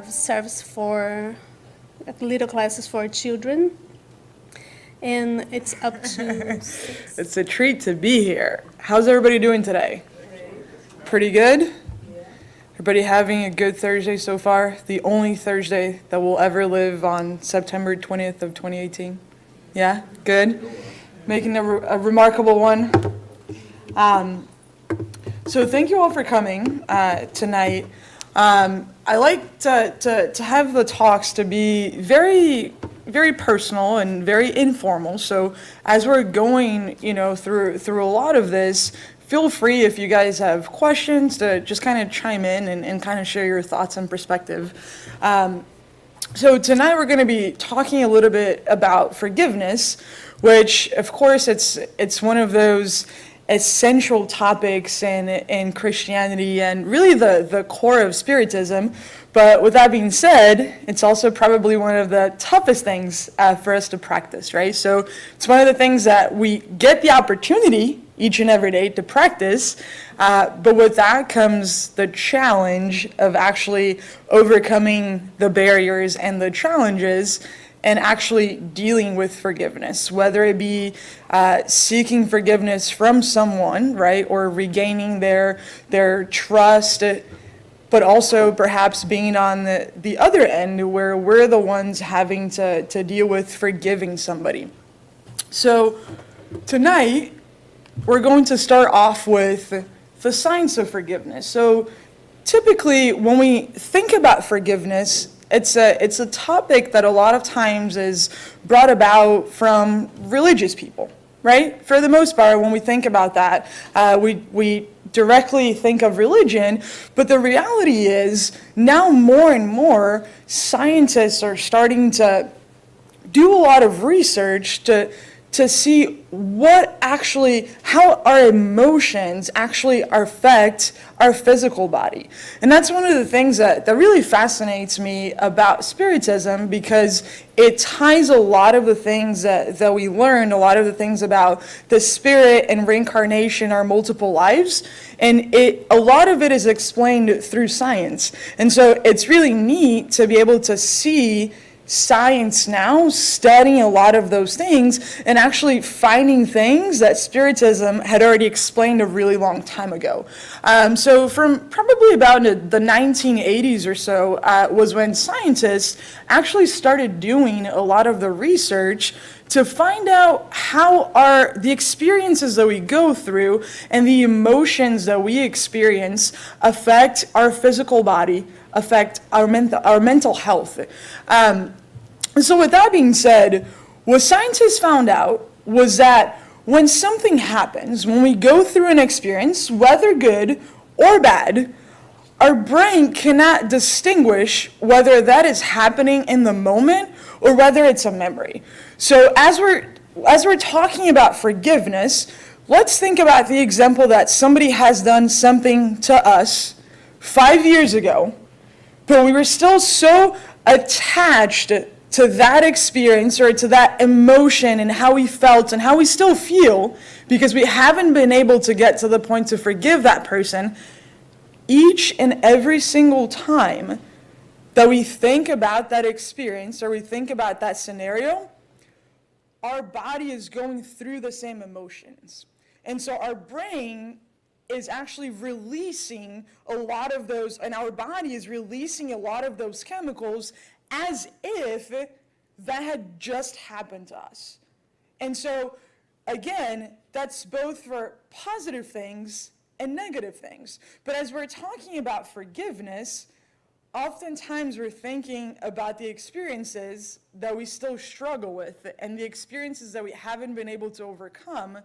have service for little classes for children, and it's up to 6. It's a treat to be here. How's everybody doing today? Pretty good? Everybody having a good Thursday so far? The only Thursday that will ever live on September 20th of 2018? Yeah? Good? Making a remarkable one. So thank you all for coming tonight. I like to have the talks to be very, very personal and very informal. So as we're going, through a lot of this, feel free if you guys have questions to just kind of chime in and kind of share your thoughts and perspective. So tonight we're going to be talking a little bit about forgiveness, which of course it's one of those essential topics in Christianity and really the core of Spiritism. But with that being said, it's also probably one of the toughest things for us to practice, right? So it's one of the things that we get the opportunity each and every day to practice, but with that comes the challenge of actually overcoming the barriers and the challenges and actually dealing with forgiveness, whether it be seeking forgiveness from someone, right, or regaining their trust, but also perhaps being on the other end where we're the ones having to deal with forgiving somebody. So tonight, we're going to start off with the science of forgiveness. So typically, when we think about forgiveness, it's a topic that a lot of times is brought about from religious people, right? For the most part, when we think about that, we directly think of religion, but the reality is now more and more scientists are starting to do a lot of research to see how our emotions actually affect our physical body. And that's one of the things that really fascinates me about Spiritism, because it ties a lot of the things that we learned, a lot of the things about the spirit and reincarnation, our multiple lives, and a lot of it is explained through science. And so it's really neat to be able to see science now studying a lot of those things and actually finding things that Spiritism had already explained a really long time ago. So from probably about the 1980s or so was when scientists actually started doing a lot of the research to find out how the experiences that we go through and the emotions that we experience affect our physical body, affect our mental health. So with that being said, what scientists found out was that when something happens, when we go through an experience, whether good or bad, our brain cannot distinguish whether that is happening in the moment or whether it's a memory. So as we're talking about forgiveness, let's think about the example that somebody has done something to us 5 years ago, but we were still so attached to that experience or to that emotion and how we felt and how we still feel because we haven't been able to get to the point to forgive that person. Each and every single time that we think about that experience or we think about that scenario, our body is going through the same emotions. And so our brain is actually releasing a lot of those, and our body is releasing a lot of those chemicals as if that had just happened to us. And so, again, that's both for positive things and negative things. But as we're talking about forgiveness, oftentimes we're thinking about the experiences that we still struggle with and the experiences that we haven't been able to overcome.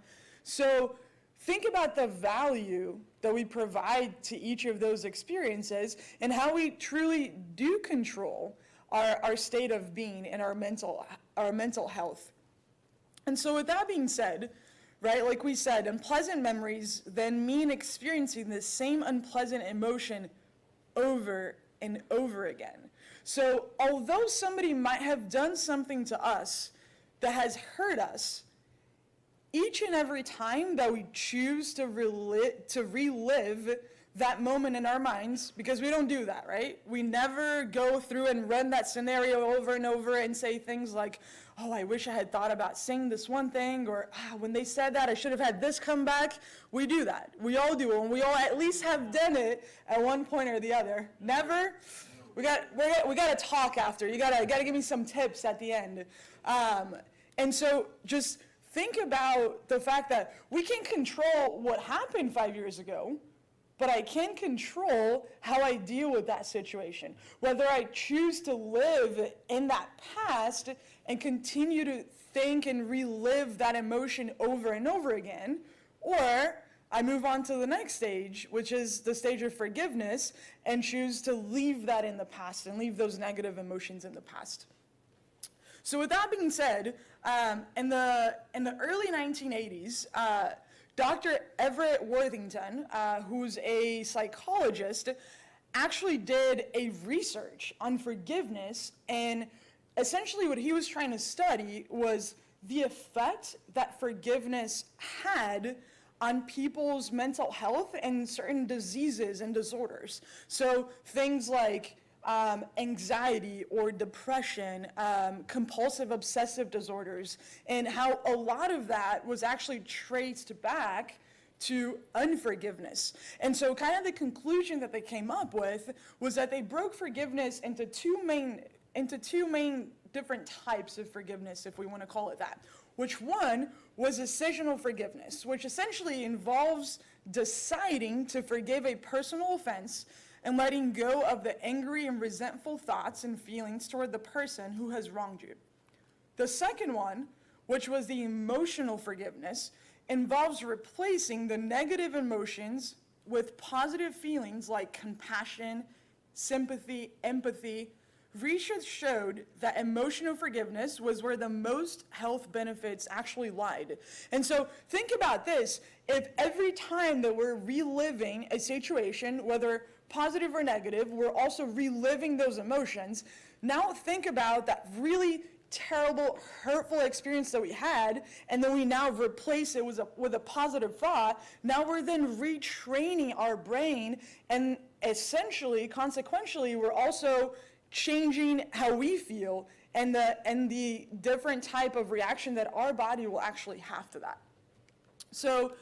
So think about the value that we provide to each of those experiences and how we truly do control our state of being and our mental health. And so with that being said, right, like we said, unpleasant memories then mean experiencing the same unpleasant emotion over and over again. So although somebody might have done something to us that has hurt us, each and every time that we choose to relive that moment in our minds, because we don't do that, right? We never go through and run that scenario over and over and say things like, oh, I wish I had thought about saying this one thing, or when they said that, I should have had this come back. We do that. We all do it, and we all at least have done it at one point or the other. Never? We got to talk after. You got to give me some tips at the end. And so just think about the fact that we can control what happened 5 years ago, but I can control how I deal with that situation. Whether I choose to live in that past and continue to think and relive that emotion over and over again, or I move on to the next stage, which is the stage of forgiveness, and choose to leave that in the past and leave those negative emotions in the past. So with that being said, in the early 1980s, Dr. Everett Worthington, who's a psychologist, actually did a research on forgiveness, and essentially what he was trying to study was the effect that forgiveness had on people's mental health and certain diseases and disorders. So things like anxiety or depression, compulsive obsessive disorders, and how a lot of that was actually traced back to unforgiveness. And so kind of the conclusion that they came up with was that they broke forgiveness into two main different types of forgiveness, if we want to call it that. Which one was decisional forgiveness, which essentially involves deciding to forgive a personal offense and letting go of the angry and resentful thoughts and feelings toward the person who has wronged you. The second one, which was the emotional forgiveness, involves replacing the negative emotions with positive feelings like compassion, sympathy, empathy. Research showed that emotional forgiveness was where the most health benefits actually lied. And so think about this. If every time that we're reliving a situation, whether positive or negative, we're also reliving those emotions, now think about that really terrible, hurtful experience that we had, and then we now replace it with a positive thought. Now we're then retraining our brain, and essentially, consequentially, we're also changing how we feel and the different type of reaction that our body will actually have to that. So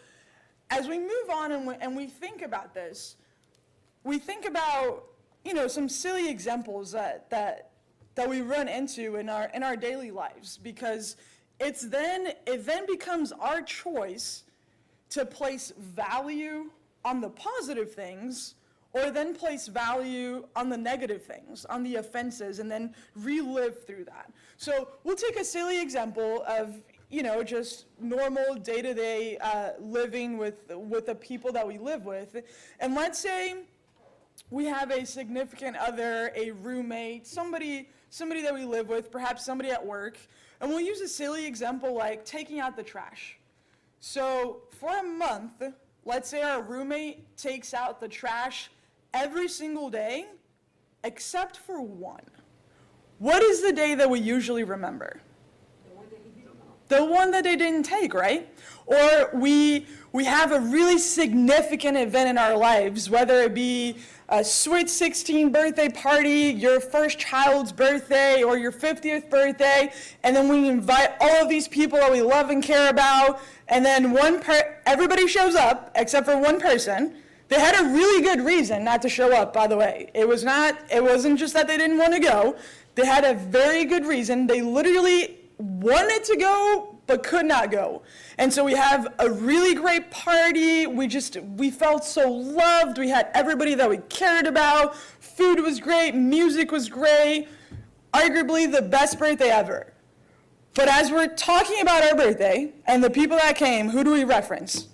as we move on and we think about this, we think about, some silly examples that we run into in our daily lives, because it then becomes our choice to place value on the positive things, or then place value on the negative things, on the offenses, and then relive through that. So we'll take a silly example of, just normal day-to-day living with the people that we live with. And let's say we have a significant other, a roommate, somebody that we live with, perhaps somebody at work, and we'll use a silly example like taking out the trash. So for a month, let's say our roommate takes out the trash every single day, except for one. What is the day that we usually remember? The one that they didn't take, right? Or we have a really significant event in our lives, whether it be a sweet 16 birthday party, your first child's birthday, or your 50th birthday, and then we invite all of these people that we love and care about, and then everybody shows up except for one person. They had a really good reason not to show up, by the way. It wasn't just that they didn't want to go. They had a very good reason. They literally wanted to go, but could not go. And so we have a really great party. We felt so loved. We had everybody that we cared about. Food was great. Music was great. Arguably the best birthday ever. But as we're talking about our birthday and the people that came, who do we reference?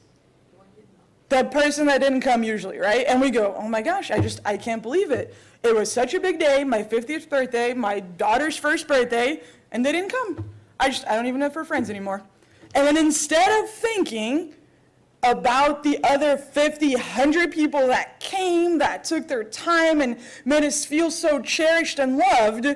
The person that didn't come usually, right? And we go, oh my gosh, I can't believe it. It was such a big day, my 50th birthday, my daughter's first birthday, and they didn't come. I don't even know if we're friends anymore. And then instead of thinking about the other 50, 100 people that came, that took their time and made us feel so cherished and loved,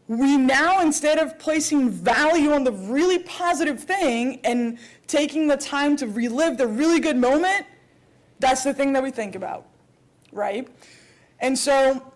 we now, instead of placing value on the really positive thing and taking the time to relive the really good moment, that's the thing that we think about. right? And so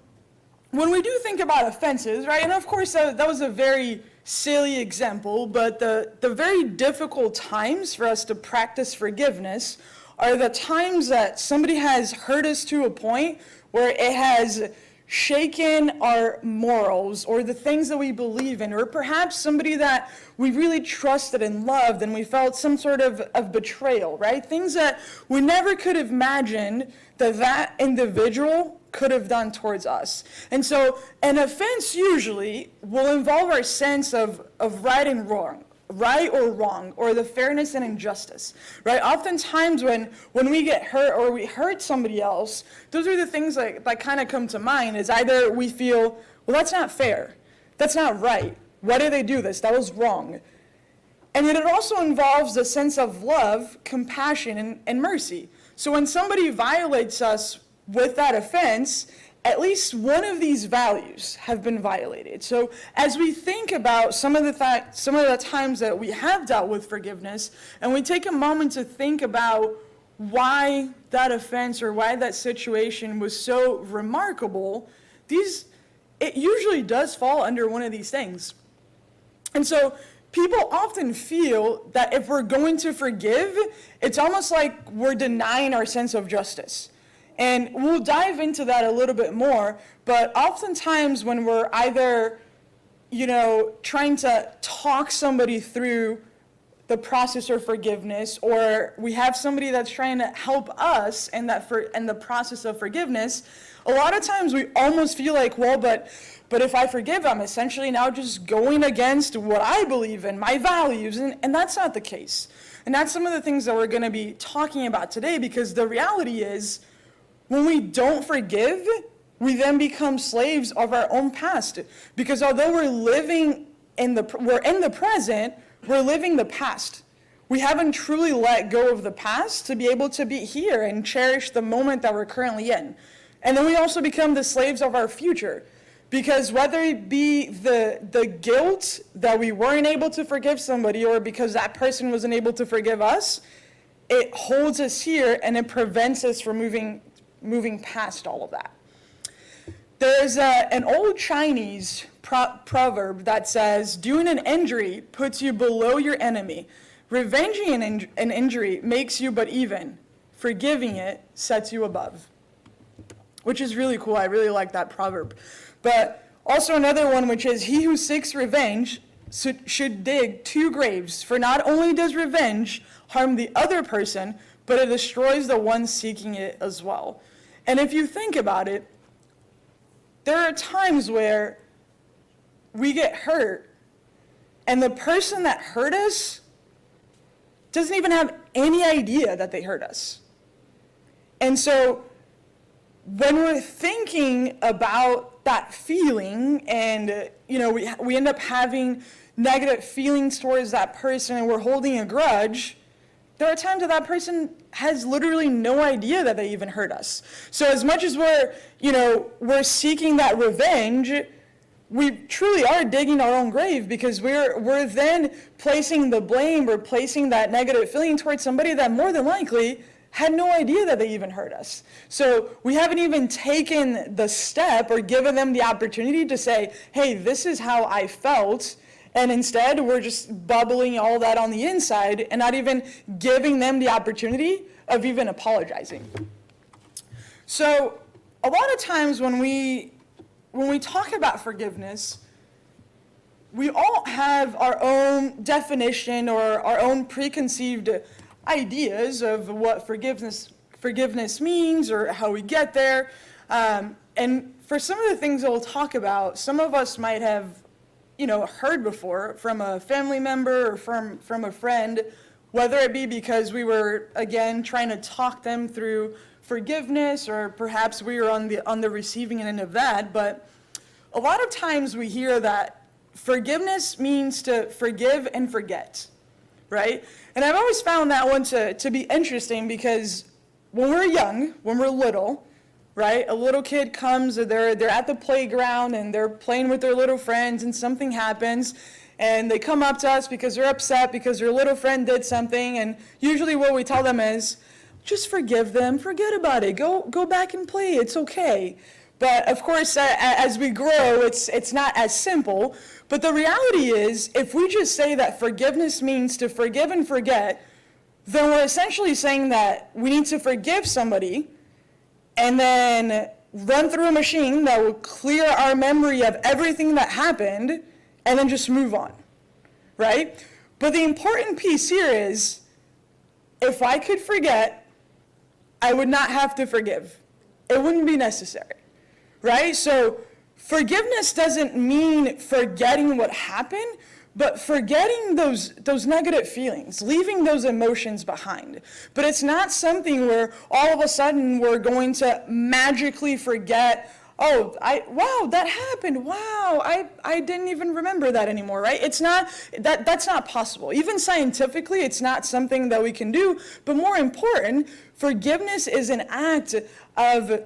when we do think about offenses, right, and of course that was a very silly example, but the very difficult times for us to practice forgiveness are the times that somebody has hurt us to a point where it has shaken our morals or the things that we believe in, or perhaps somebody that we really trusted and loved and we felt some sort of betrayal, right? Things that we never could have imagined that individual could have done towards us. And so an offense usually will involve our sense of right and wrong, right or wrong, or the fairness and injustice, right? Oftentimes when we get hurt or we hurt somebody else, those are the things that kind of come to mind, is either we feel, well, that's not fair, that's not right, why did they do this, that was wrong. And then it also involves a sense of love, compassion, and mercy. So when somebody violates us with that offense, at least one of these values have been violated. So as we think about some of the times that we have dealt with forgiveness, and we take a moment to think about why that offense or why that situation was so remarkable, it usually does fall under one of these things. And so people often feel that if we're going to forgive, it's almost like we're denying our sense of justice. And we'll dive into that a little bit more, but oftentimes when we're either, trying to talk somebody through the process of forgiveness, or we have somebody that's trying to help us in the process of forgiveness, a lot of times we almost feel like, well, but if I forgive, I'm essentially now just going against what I believe in, my values, and that's not the case. And that's some of the things that we're going to be talking about today, because the reality is, when we don't forgive, we then become slaves of our own past. Because although we're in the present, we're living the past. We haven't truly let go of the past to be able to be here and cherish the moment that we're currently in. And then we also become the slaves of our future. Because whether it be the guilt that we weren't able to forgive somebody, or because that person wasn't able to forgive us, it holds us here and it prevents us from moving past all of that. There's an old Chinese proverb that says, doing an injury puts you below your enemy. Revenging an injury makes you but even. Forgiving it sets you above. Which is really cool. I really like that proverb. But also another one, which is, he who seeks revenge should dig 2 graves, for not only does revenge harm the other person, but it destroys the one seeking it as well. And if you think about it, there are times where we get hurt, and the person that hurt us doesn't even have any idea that they hurt us. And so when we're thinking about that feeling, and we end up having negative feelings towards that person, and we're holding a grudge, there are times that person has literally no idea that they even hurt us. So as much as we're seeking that revenge, we truly are digging our own grave, because we're then placing the blame, we're placing that negative feeling towards somebody that more than likely had no idea that they even hurt us. So we haven't even taken the step or given them the opportunity to say, hey, this is how I felt. And instead, we're just bubbling all that on the inside and not even giving them the opportunity of even apologizing. So a lot of times when we talk about forgiveness, we all have our own definition or our own preconceived ideas of what forgiveness means or how we get there. And for some of the things that we'll talk about, some of us might have heard before from a family member or from a friend, whether it be because we were, again, trying to talk them through forgiveness, or perhaps we were on the receiving end of that. But a lot of times we hear that forgiveness means to forgive and forget, right? And I've always found that one to be interesting, because when we're young, when we're little, right? A little kid comes, they're at the playground and they're playing with their little friends, and something happens, and they come up to us because they're upset because their little friend did something, and usually what we tell them is, just forgive them, forget about it, go back and play, it's okay. But of course, as we grow, it's not as simple. But the reality is, if we just say that forgiveness means to forgive and forget, then we're essentially saying that we need to forgive somebody and then run through a machine that will clear our memory of everything that happened and then just move on, right? But the important piece here is, if I could forget, I would not have to forgive. It wouldn't be necessary, right? So forgiveness doesn't mean forgetting what happened, but forgetting those negative feelings, leaving those emotions behind. But it's not something where all of a sudden we're going to magically forget, wow, that happened. Wow, I didn't even remember that anymore, right? It's not, that's not possible. Even scientifically, it's not something that we can do. But more important, forgiveness is an act of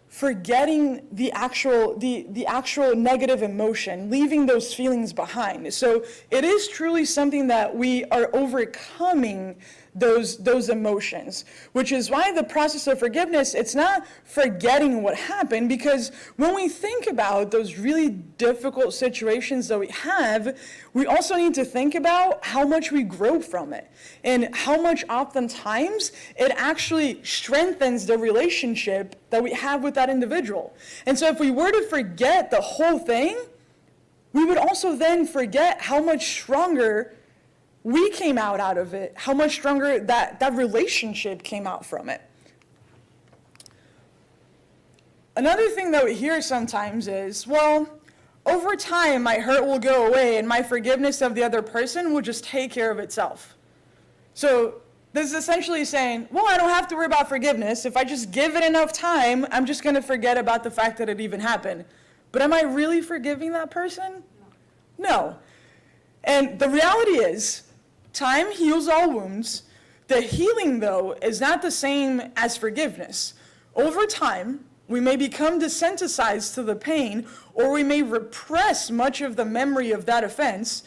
forgetting the actual negative emotion, leaving those feelings behind. So it is truly something that we are overcoming those emotions, which is why the process of forgiveness, it's not forgetting what happened, because when we think about those really difficult situations that we have, we also need to think about how much we grow from it and how much oftentimes it actually strengthens the relationship that we have with that individual. And so if we were to forget the whole thing, we would also then forget how much stronger we came out of it, how much stronger that relationship came out from it. Another thing that we hear sometimes is, well, over time my hurt will go away and my forgiveness of the other person will just take care of itself. So this is essentially saying, well, I don't have to worry about forgiveness. If I just give it enough time, I'm just going to forget about the fact that it even happened. But am I really forgiving that person? No. And the reality is, time heals all wounds. The healing, though, is not the same as forgiveness. Over time, we may become desensitized to the pain, or we may repress much of the memory of that offense,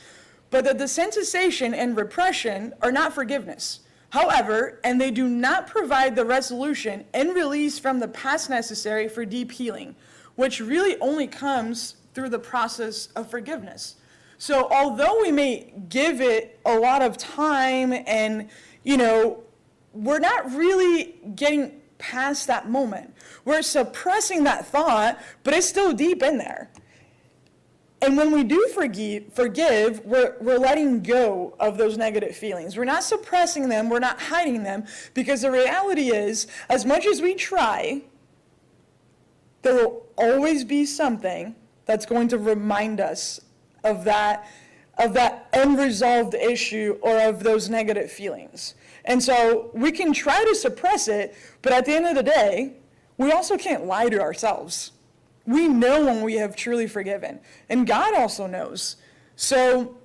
but the desensitization and repression are not forgiveness. However, and they do not provide the resolution and release from the past necessary for deep healing, which really only comes through the process of forgiveness. So although we may give it a lot of time and, we're not really getting past that moment. We're suppressing that thought, but it's still deep in there. And when we do forgive, we're letting go of those negative feelings. We're not suppressing them, we're not hiding them, because the reality is, as much as we try, there will always be something that's going to remind us of that unresolved issue or of those negative feelings. And so we can try to suppress it, but at the end of the day, we also can't lie to ourselves. We know when we have truly forgiven, and God also knows. So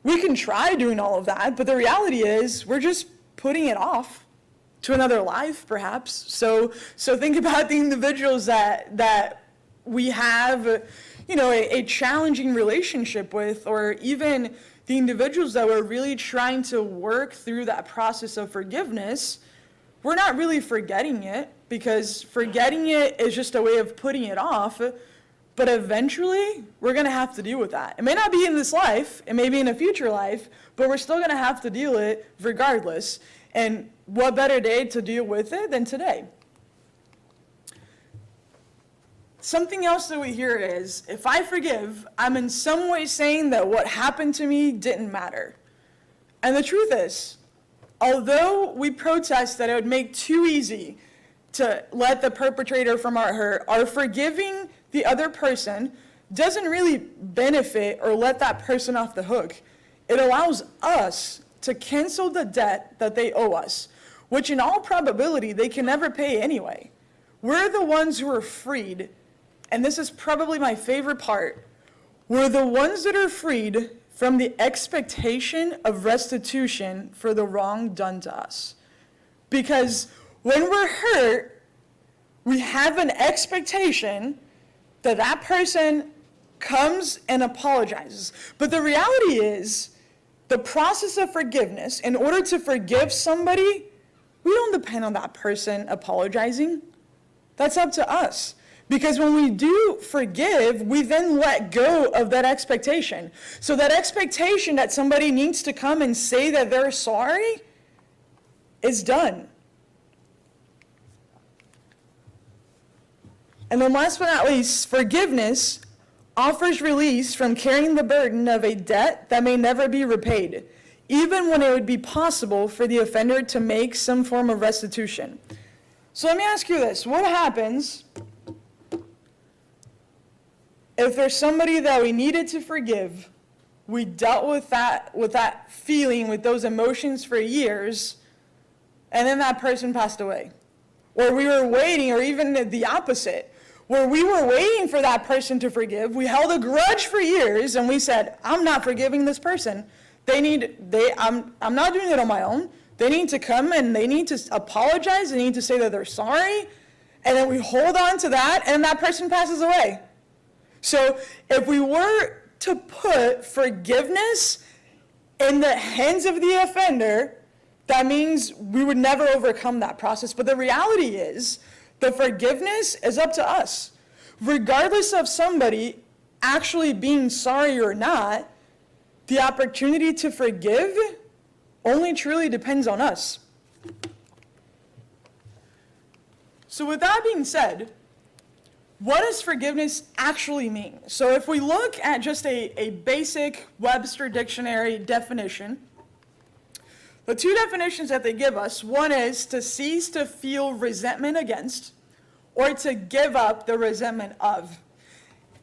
we can try doing all of that, but the reality is we're just putting it off to another life, perhaps. So think about the individuals that we have, a challenging relationship with, or even the individuals that we're really trying to work through that process of forgiveness. We're not really forgetting it, because forgetting it is just a way of putting it off, but eventually we're going to have to deal with that. It may not be in this life, it may be in a future life, but we're still going to have to deal with it regardless. And what better day to deal with it than today? Something else that we hear is, if I forgive, I'm in some way saying that what happened to me didn't matter. And the truth is, although we protest that it would make too easy to let the perpetrator from our hurt, our forgiving the other person doesn't really benefit or let that person off the hook. It allows us to cancel the debt that they owe us, which in all probability they can never pay anyway. We're the ones who are freed, and this is probably my favorite part. We're the ones that are freed from the expectation of restitution for the wrong done to us. Because when we're hurt, we have an expectation that that person comes and apologizes. But the reality is, the process of forgiveness, in order to forgive somebody, we don't depend on that person apologizing. That's up to us. Because when we do forgive, we then let go of that expectation. So that expectation that somebody needs to come and say that they're sorry is done. And then last but not least, forgiveness offers release from carrying the burden of a debt that may never be repaid, even when it would be possible for the offender to make some form of restitution. So let me ask you this. What happens if there's somebody that we needed to forgive, we dealt with that feeling, with those emotions for years, and then that person passed away? Or we were waiting, or even the opposite, where we were waiting for that person to forgive, we held a grudge for years, and we said, I'm not forgiving this person. I'm not doing it on my own. They need to come and they need to apologize, they need to say that they're sorry, and then we hold on to that, and that person passes away. So if we were to put forgiveness in the hands of the offender, that means we would never overcome that process. But the reality is, the forgiveness is up to us. Regardless of somebody actually being sorry or not, the opportunity to forgive only truly depends on us. So with that being said, what does forgiveness actually mean? So if we look at just a basic Webster Dictionary definition, the two definitions that they give us, one is to cease to feel resentment against, or to give up the resentment of.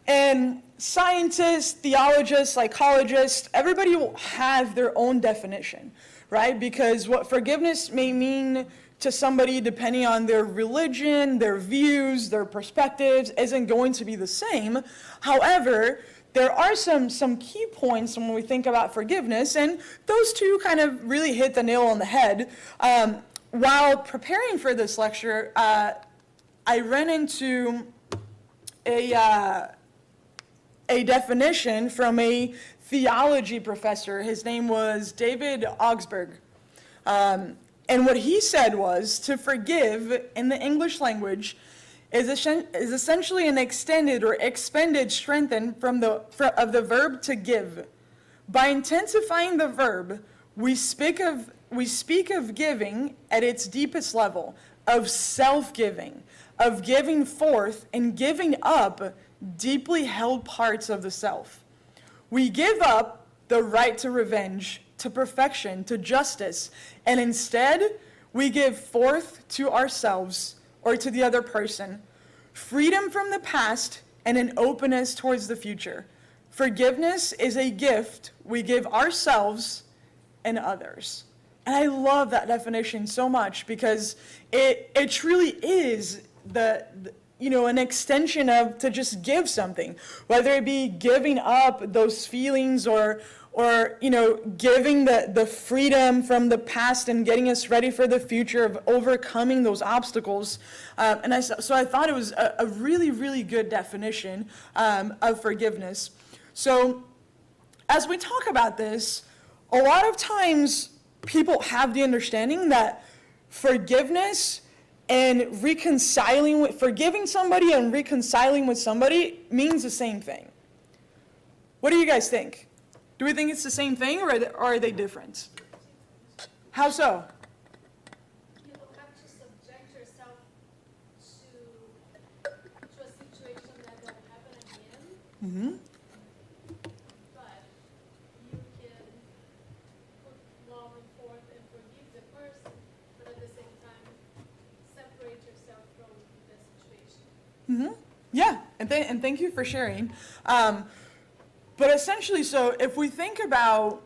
And scientists, theologists, psychologists, everybody will have their own definition, right? Because what forgiveness may mean to somebody, depending on their religion, their views, their perspectives, isn't going to be the same. However, there are some key points when we think about forgiveness, and those two kind of really hit the nail on the head. While preparing for this lecture, I ran into a definition from a theology professor. His name was David Augsburg. And what he said was, to forgive in the English language is essentially an extended or expended strengthen of the verb to give. By intensifying the verb, we speak of giving at its deepest level, of self-giving, of giving forth and giving up deeply held parts of the self. We give up the right to revenge, to perfection, to justice, and instead we give forth to ourselves or to the other person freedom from the past and an openness towards the future. Forgiveness is a gift we give ourselves and others. And I love that definition so much because it truly is an extension of to just give something, whether it be giving up those feelings or giving the freedom from the past and getting us ready for the future of overcoming those obstacles. So I thought it was a really, really good definition of forgiveness. So as we talk about this, a lot of times people have the understanding that forgiveness and forgiving somebody and reconciling with somebody means the same thing. What do you guys think? Do we think it's the same thing, or are they different? How so? You have to subject yourself to a situation that won't happen again. Mm-hmm. But you can put love forth and forgive the person, but at the same time separate yourself from the situation. Mm-hmm. Yeah, and thank you for sharing. But essentially, so if we think about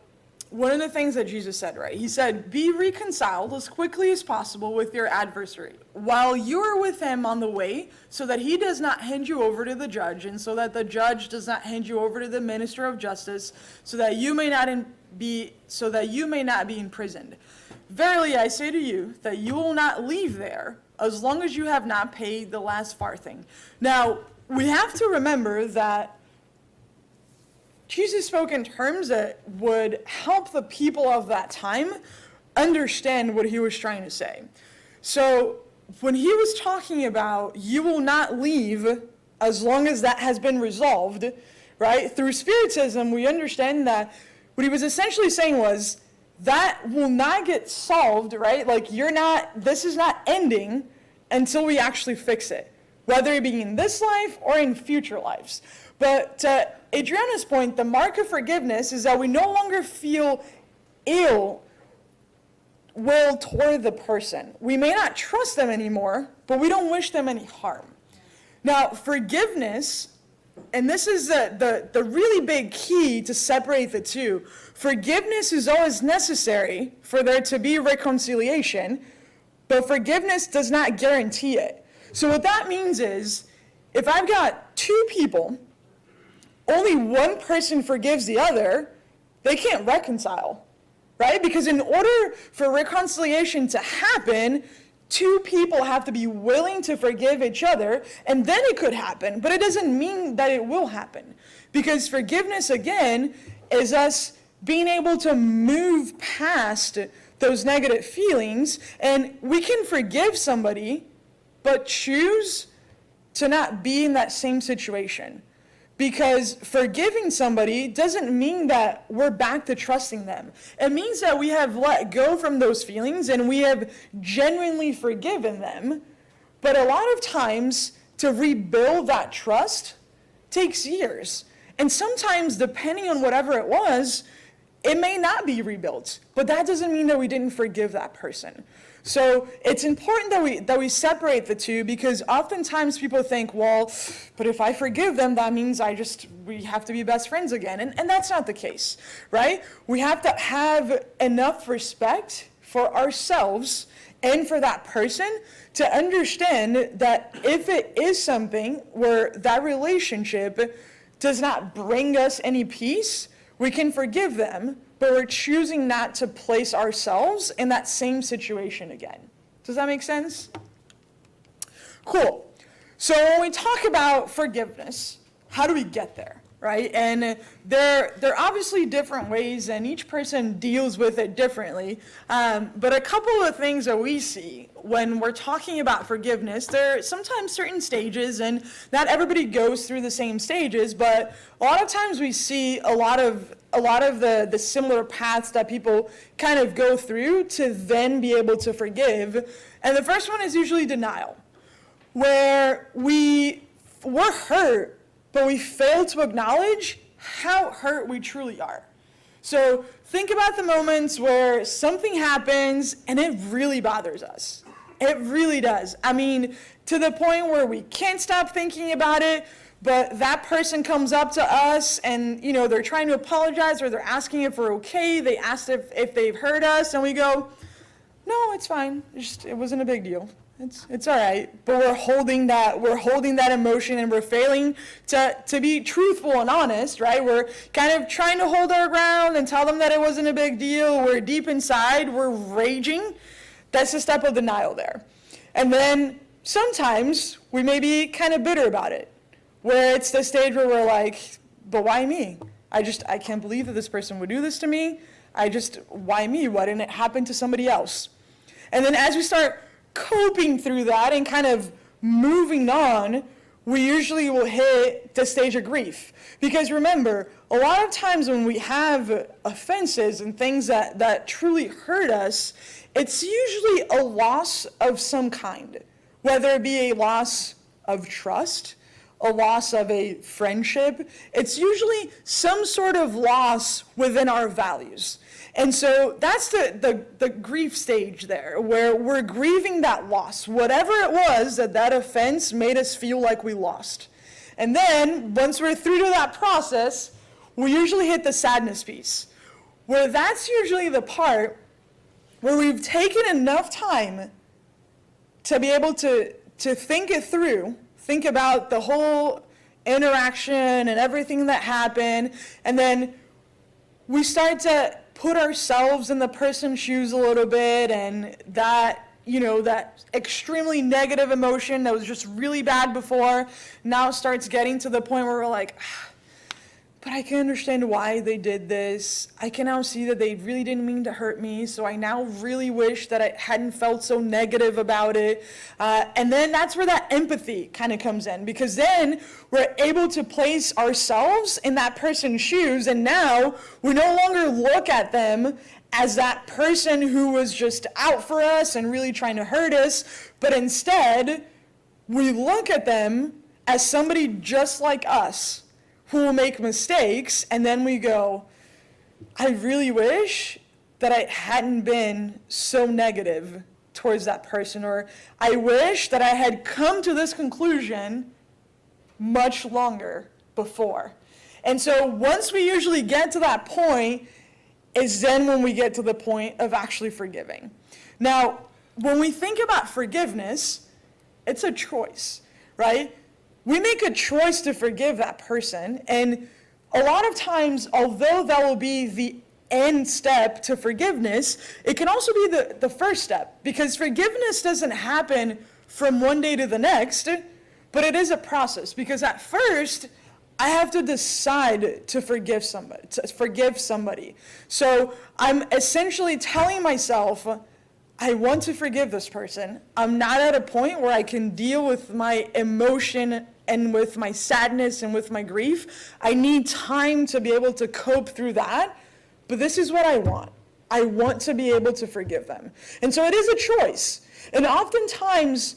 one of the things that Jesus said, right? He said, be reconciled as quickly as possible with your adversary while you're with him on the way, so that he does not hand you over to the judge, and so that the judge does not hand you over to the minister of justice, so that you may not be imprisoned. Verily, I say to you that you will not leave there as long as you have not paid the last farthing. Now, we have to remember that Jesus spoke in terms that would help the people of that time understand what he was trying to say. So when he was talking about you will not leave as long as that has been resolved, right? Through Spiritism, we understand that what he was essentially saying was that will not get solved, right? Like this is not ending until we actually fix it, whether it be in this life or in future lives. But to Adriana's point, the mark of forgiveness is that we no longer feel ill will toward the person. We may not trust them anymore, but we don't wish them any harm. Now, forgiveness, and this is the really big key to separate the two, forgiveness is always necessary for there to be reconciliation, but forgiveness does not guarantee it. So what that means is, if I've got two people, only one person forgives the other, they can't reconcile. Right? Because in order for reconciliation to happen, two people have to be willing to forgive each other, and then it could happen. But it doesn't mean that it will happen. Because forgiveness, again, is us being able to move past those negative feelings, and we can forgive somebody, but choose to not be in that same situation. Because forgiving somebody doesn't mean that we're back to trusting them. It means that we have let go from those feelings and we have genuinely forgiven them. But a lot of times, to rebuild that trust takes years. And sometimes, depending on whatever it was, it may not be rebuilt. But that doesn't mean that we didn't forgive that person. So it's important that we separate the two, because oftentimes people think, well, but if I forgive them, that means we have to be best friends again. And that's not the case, right? We have to have enough respect for ourselves and for that person to understand that if it is something where that relationship does not bring us any peace, we can forgive them, but we're choosing not to place ourselves in that same situation again. Does that make sense? Cool. So when we talk about forgiveness, how do we get there, right? And there are obviously different ways, and each person deals with it differently. But a couple of things that we see when we're talking about forgiveness, there are sometimes certain stages, and not everybody goes through the same stages, but a lot of times we see a lot of the similar paths that people kind of go through to then be able to forgive. And the first one is usually denial, where we're hurt, but we fail to acknowledge how hurt we truly are. So think about the moments where something happens and it really bothers us. It really does. I mean, to the point where we can't stop thinking about it, but that person comes up to us and, they're trying to apologize, or they're asking if we're okay. They asked if they've heard us, and we go, no, it's fine. It wasn't a big deal. It's all right. But we're holding that emotion, and we're failing to be truthful and honest, right? We're kind of trying to hold our ground and tell them that it wasn't a big deal. We're deep inside, we're raging. That's a step of denial there. And then sometimes we may be kind of bitter about it, where it's the stage where we're like, but why me? I can't believe that this person would do this to me. Why me? Why didn't it happen to somebody else? And then as we start coping through that and kind of moving on, we usually will hit the stage of grief. Because remember, a lot of times when we have offenses and things that truly hurt us, it's usually a loss of some kind, whether it be a loss of trust, a loss of a friendship. It's usually some sort of loss within our values. And so that's the grief stage there, where we're grieving that loss, whatever it was that offense made us feel like we lost. And then, once we're through to that process, we usually hit the sadness piece, where that's usually the part where we've taken enough time to be able to think it through, think about the whole interaction and everything that happened, and then we start to put ourselves in the person's shoes a little bit, and that extremely negative emotion that was just really bad before now starts getting to the point where we're like, but I can understand why they did this. I can now see that they really didn't mean to hurt me, so I now really wish that I hadn't felt so negative about it. And then that's where that empathy kind of comes in, because then we're able to place ourselves in that person's shoes, and now we no longer look at them as that person who was just out for us and really trying to hurt us, but instead we look at them as somebody just like us, who will make mistakes, and then we go, I really wish that I hadn't been so negative towards that person, or I wish that I had come to this conclusion much longer before. And so once we usually get to that point, is then when we get to the point of actually forgiving. Now, when we think about forgiveness, it's a choice, right? We make a choice to forgive that person, and a lot of times, although that will be the end step to forgiveness, it can also be the first step, because forgiveness doesn't happen from one day to the next, but it is a process, because at first, I have to decide to forgive somebody. So I'm essentially telling myself, I want to forgive this person. I'm not at a point where I can deal with my emotion and with my sadness and with my grief. I need time to be able to cope through that. But this is what I want. I want to be able to forgive them. And so it is a choice. And oftentimes,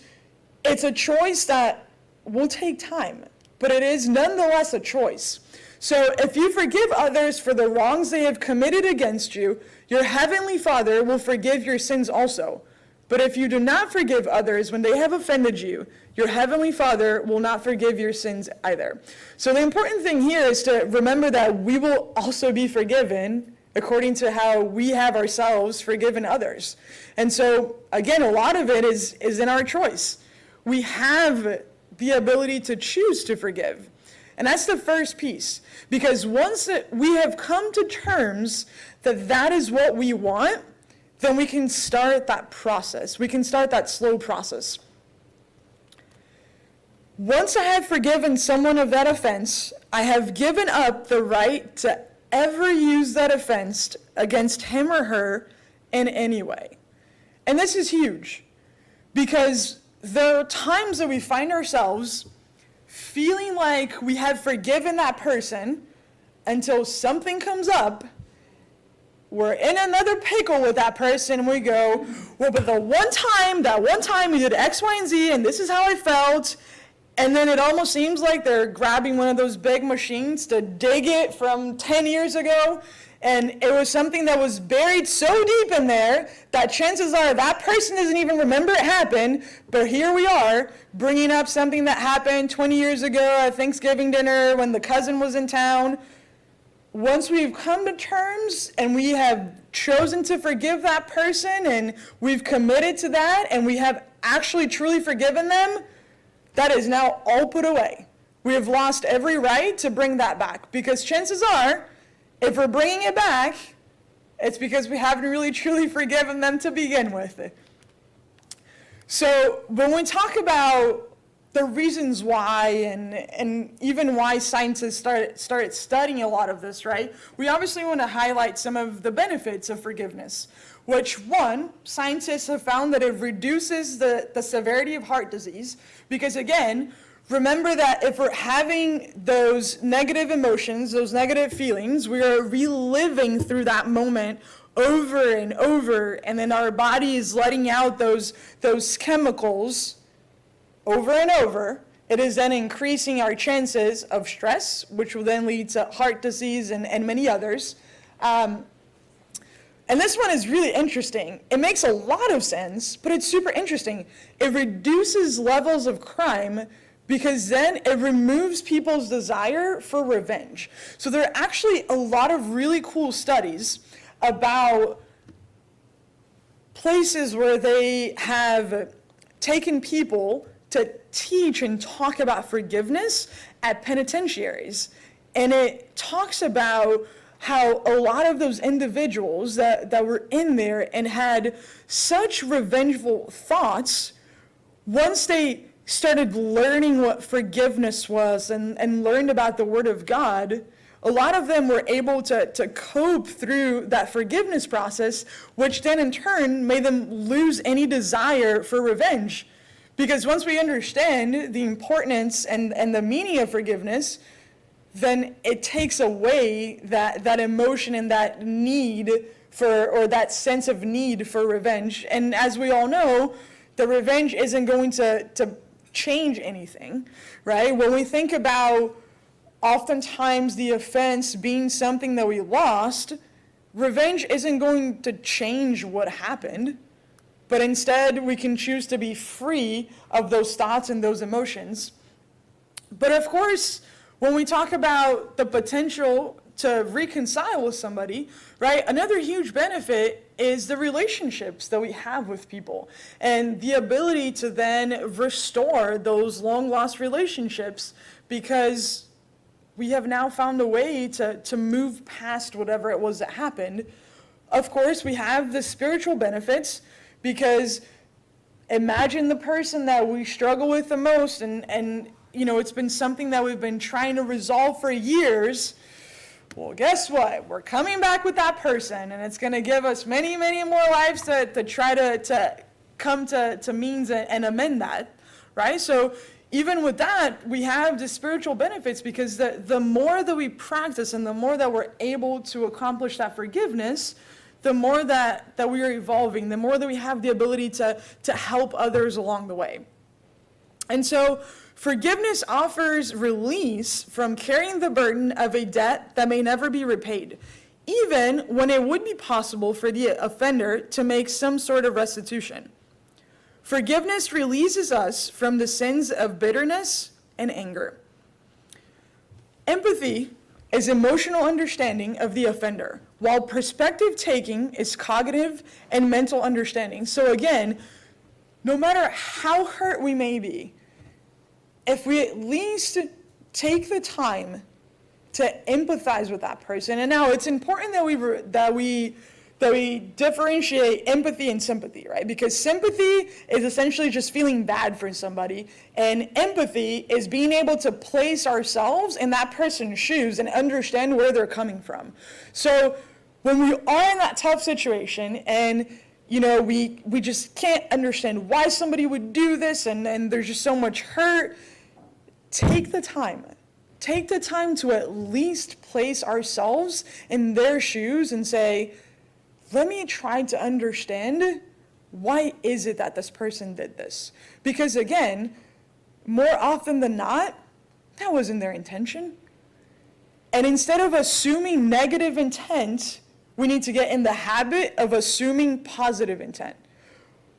it's a choice that will take time, but it is nonetheless a choice. So if you forgive others for the wrongs they have committed against you, your heavenly Father will forgive your sins also. But if you do not forgive others when they have offended you, your heavenly Father will not forgive your sins either. So the important thing here is to remember that we will also be forgiven according to how we have ourselves forgiven others. And so, again, a lot of it is in our choice. We have the ability to choose to forgive. And that's the first piece. Because once we have come to terms that that is what we want, then we can start that process. We can start that slow process. Once I have forgiven someone of that offense, I have given up the right to ever use that offense against him or her in any way. And this is huge, because there are times that we find ourselves feeling like we have forgiven that person until something comes up. We're in another pickle with that person, and we go, well, but that one time we did X, Y, and Z, and this is how I felt. And then it almost seems like they're grabbing one of those big machines to dig it from 10 years ago. And it was something that was buried so deep in there that chances are that person doesn't even remember it happened. But here we are, bringing up something that happened 20 years ago at Thanksgiving dinner when the cousin was in town. Once we've come to terms and we have chosen to forgive that person and we've committed to that and we have actually truly forgiven them, that is now all put away. We have lost every right to bring that back, because chances are, if we're bringing it back, it's because we haven't really truly forgiven them to begin with. So when we talk about the reasons why and even why scientists started studying a lot of this, right? We obviously want to highlight some of the benefits of forgiveness, which, one, scientists have found that it reduces the severity of heart disease, because again, remember that if we're having those negative emotions, those negative feelings, we are reliving through that moment over and over, and then our body is letting out those chemicals over and over. It is then increasing our chances of stress, which will then lead to heart disease and many others. And this one is really interesting. It makes a lot of sense, but it's super interesting. It reduces levels of crime because then it removes people's desire for revenge. So there are actually a lot of really cool studies about places where they have taken people to teach and talk about forgiveness at penitentiaries. And it talks about how a lot of those individuals that were in there and had such revengeful thoughts, once they started learning what forgiveness was and learned about the Word of God, a lot of them were able to cope through that forgiveness process, which then in turn made them lose any desire for revenge. Because once we understand the importance and the meaning of forgiveness, then it takes away that emotion and that need for, or that sense of need for revenge. And as we all know, the revenge isn't going to change anything, right? When we think about oftentimes the offense being something that we lost, revenge isn't going to change what happened, but instead we can choose to be free of those thoughts and those emotions. But of course, when we talk about the potential to reconcile with somebody, right, another huge benefit is the relationships that we have with people and the ability to then restore those long lost relationships, because we have now found a way to move past whatever it was that happened. Of course, we have the spiritual benefits, because imagine the person that we struggle with the most, and you know, it's been something that we've been trying to resolve for years. Well, guess what? We're coming back with that person, and it's going to give us many, many more lives to try to come to means and amend that, right? So even with that, we have the spiritual benefits, because the more that we practice and the more that we're able to accomplish that forgiveness, the more that we are evolving, the more that we have the ability to help others along the way. And so forgiveness offers release from carrying the burden of a debt that may never be repaid, even when it would be possible for the offender to make some sort of restitution. Forgiveness releases us from the sins of bitterness and anger. Empathy is emotional understanding of the offender, while perspective taking is cognitive and mental understanding. So again, no matter how hurt we may be, if we at least take the time to empathize with that person, and now it's important that we differentiate empathy and sympathy, right? Because sympathy is essentially just feeling bad for somebody, and empathy is being able to place ourselves in that person's shoes and understand where they're coming from. So when we are in that tough situation and you know, we just can't understand why somebody would do this, and there's just so much hurt, take the time to at least place ourselves in their shoes and say, let me try to understand, why is it that this person did this? Because again, more often than not, that wasn't their intention. And instead of assuming negative intent, we need to get in the habit of assuming positive intent,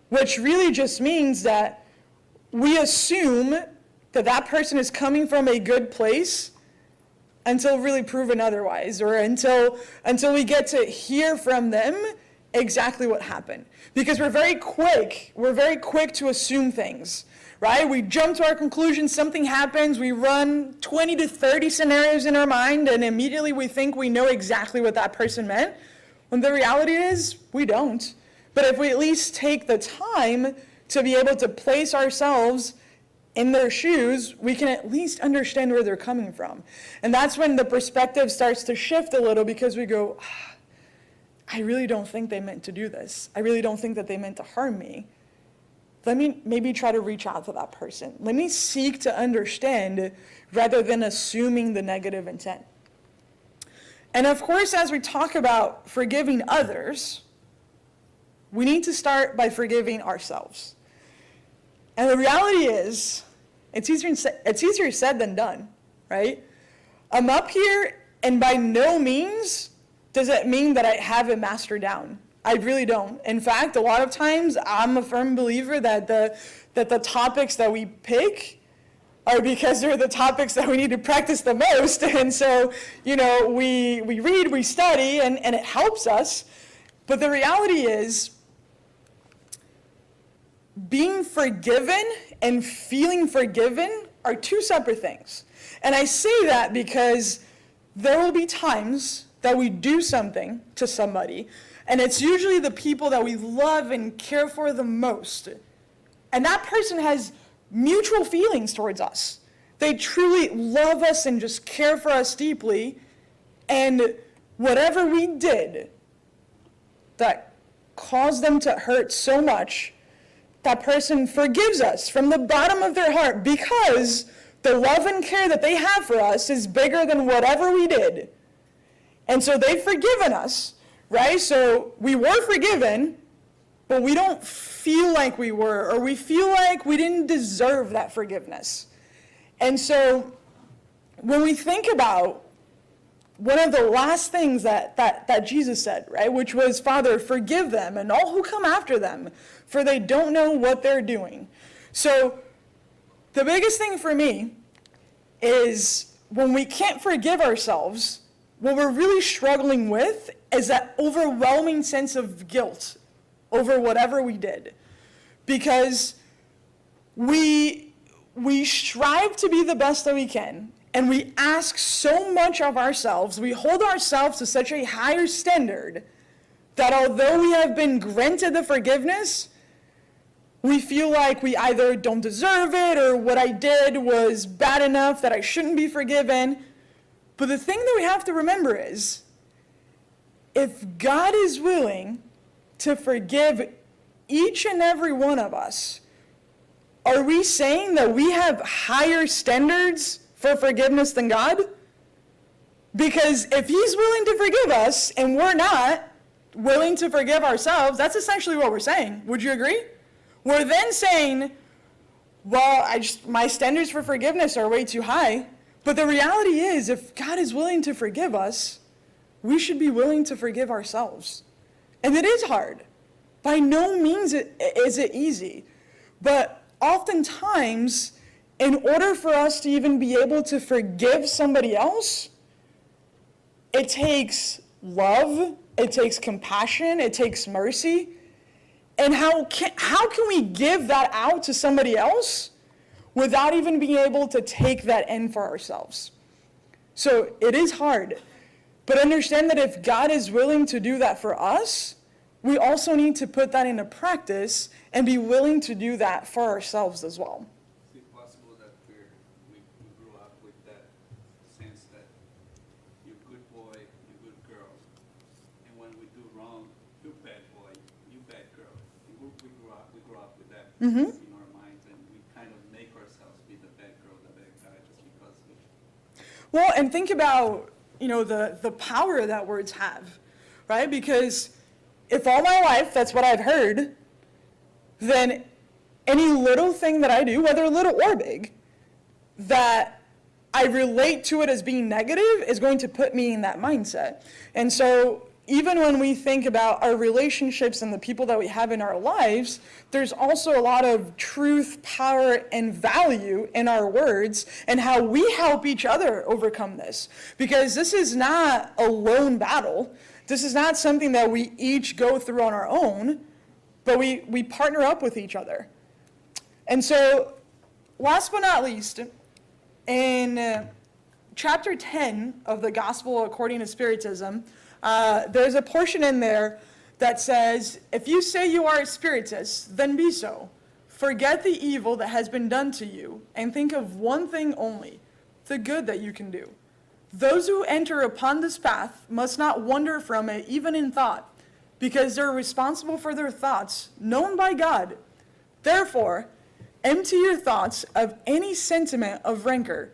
which really just means that we assume that person is coming from a good place until really proven otherwise, or until we get to hear from them exactly what happened. Because we're very quick to assume things, right? We jump to our conclusion, something happens, we run 20 to 30 scenarios in our mind, and immediately we think we know exactly what that person meant, when the reality is, we don't. But if we at least take the time to be able to place ourselves in their shoes, we can at least understand where they're coming from. And that's when the perspective starts to shift a little, because we go, I really don't think they meant to do this. I really don't think that they meant to harm me. Let me maybe try to reach out to that person. Let me seek to understand rather than assuming the negative intent. And of course, as we talk about forgiving others, we need to start by forgiving ourselves. And the reality is, it's easier said than done, right? I'm up here, and by no means does it mean that I have it mastered down. I really don't. In fact, a lot of times, I'm a firm believer that the topics that we pick are because they're the topics that we need to practice the most. And so, you know, we read, we study, and it helps us. But the reality is, being forgiven and feeling forgiven are two separate things. And I say that because there will be times that we do something to somebody, and it's usually the people that we love and care for the most. And that person has mutual feelings towards us. They truly love us and just care for us deeply, And whatever we did that caused them to hurt so much, that person forgives us from the bottom of their heart because the love and care that they have for us is bigger than whatever we did. And so they've forgiven us, right? So we were forgiven, but we don't feel like we were, or we feel like we didn't deserve that forgiveness. And so when we think about one of the last things that Jesus said, right, which was, Father, forgive them and all who come after them, for they don't know what they're doing. So the biggest thing for me is when we can't forgive ourselves, what we're really struggling with is that overwhelming sense of guilt over whatever we did. Because we strive to be the best that we can, and we ask so much of ourselves, we hold ourselves to such a higher standard that although we have been granted the forgiveness, we feel like we either don't deserve it or what I did was bad enough that I shouldn't be forgiven. But the thing that we have to remember is, if God is willing to forgive each and every one of us, are we saying that we have higher standards for forgiveness than God? Because if he's willing to forgive us and we're not willing to forgive ourselves, that's essentially what we're saying. Would you agree? We're then saying, well, my standards for forgiveness are way too high. But the reality is, if God is willing to forgive us, we should be willing to forgive ourselves. And it is hard. By no means is it easy. But oftentimes, in order for us to even be able to forgive somebody else, it takes love, it takes compassion, it takes mercy. And how can we give that out to somebody else without even being able to take that in for ourselves? So it is hard. But understand that if God is willing to do that for us, we also need to put that into practice and be willing to do that for ourselves as well. Is it possible that we grew up with that sense that you're good boy, you're good girl, and when we do wrong, you're bad boy, you bad girl. And we grew up with that in our minds, and we kind of make ourselves be the bad girl, the bad guy, just because of it. Well, and think about, the power that words have, right? Because if all my life that's what I've heard, then any little thing that I do, whether little or big, that I relate to it as being negative is going to put me in that mindset. And so even when we think about our relationships and the people that we have in our lives, there's also a lot of truth, power, and value in our words and how we help each other overcome this. Because this is not a lone battle. This is not something that we each go through on our own, but we partner up with each other. And so, last but not least, in chapter 10 of the Gospel According to Spiritism, there's a portion in there that says, if you say you are a Spiritist, then be so. Forget the evil that has been done to you, and think of one thing only, the good that you can do. Those who enter upon this path must not wander from it even in thought, because they're responsible for their thoughts, known by God. Therefore, empty your thoughts of any sentiment of rancor.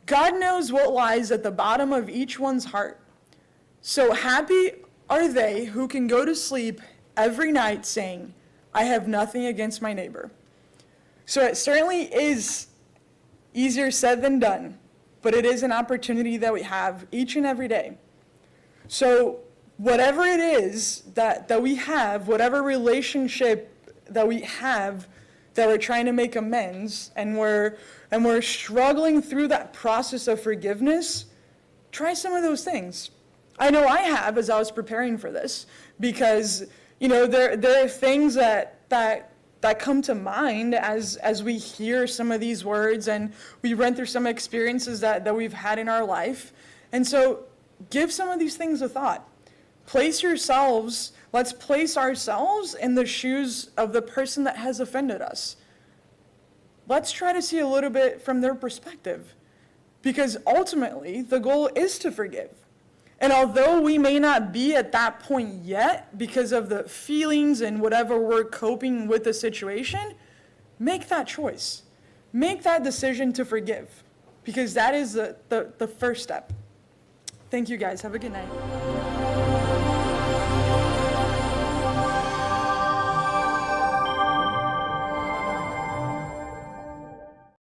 God knows what lies at the bottom of each one's heart. So happy are they who can go to sleep every night saying, I have nothing against my neighbor. So it certainly is easier said than done, but it is an opportunity that we have each and every day. So whatever it is that we have, whatever relationship that we have that we're trying to make amends and we're struggling through that process of forgiveness, try some of those things. I know I have as I was preparing for this, because there are things that come to mind as we hear some of these words and we run through some experiences that we've had in our life. And so give some of these things a thought. Let's place ourselves in the shoes of the person that has offended us. Let's try to see a little bit from their perspective, because ultimately the goal is to forgive. And although we may not be at that point yet because of the feelings and whatever we're coping with the situation, make that choice. Make that decision to forgive, because that is the first step. Thank you guys. Have a good night.